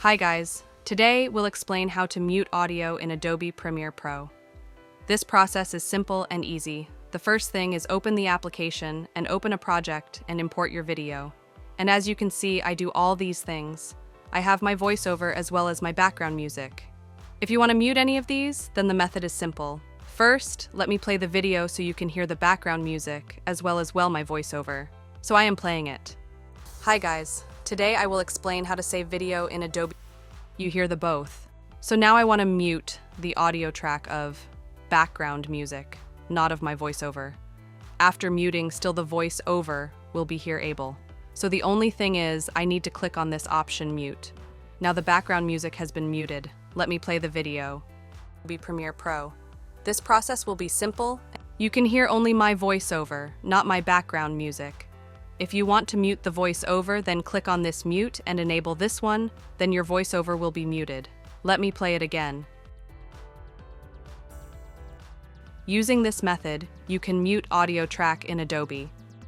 Hi guys, today we'll explain how to mute audio in Adobe Premiere Pro. This process is simple and easy. The first thing is open the application and open a project and import your video. And as you can see, I do all these things. I have my voiceover as well as my background music. If you want to mute any of these, then the method is simple. First, let me play the video so you can hear the background music as well as my voiceover. So I am playing it. Hi guys, today I will explain how to save video in Adobe. You hear the both. So now I want to mute the audio track of background music, not of my voiceover. After muting, still the voiceover will be here able. So the only thing is I need to click on this option mute. Now the background music has been muted. Let me play the video. Adobe Premiere Pro. This process will be simple. You can hear only my voiceover, not my background music. If you want to mute the voiceover, then click on this mute and enable this one, then your voiceover will be muted. Let me play it again. Using this method, you can mute audio track in Adobe.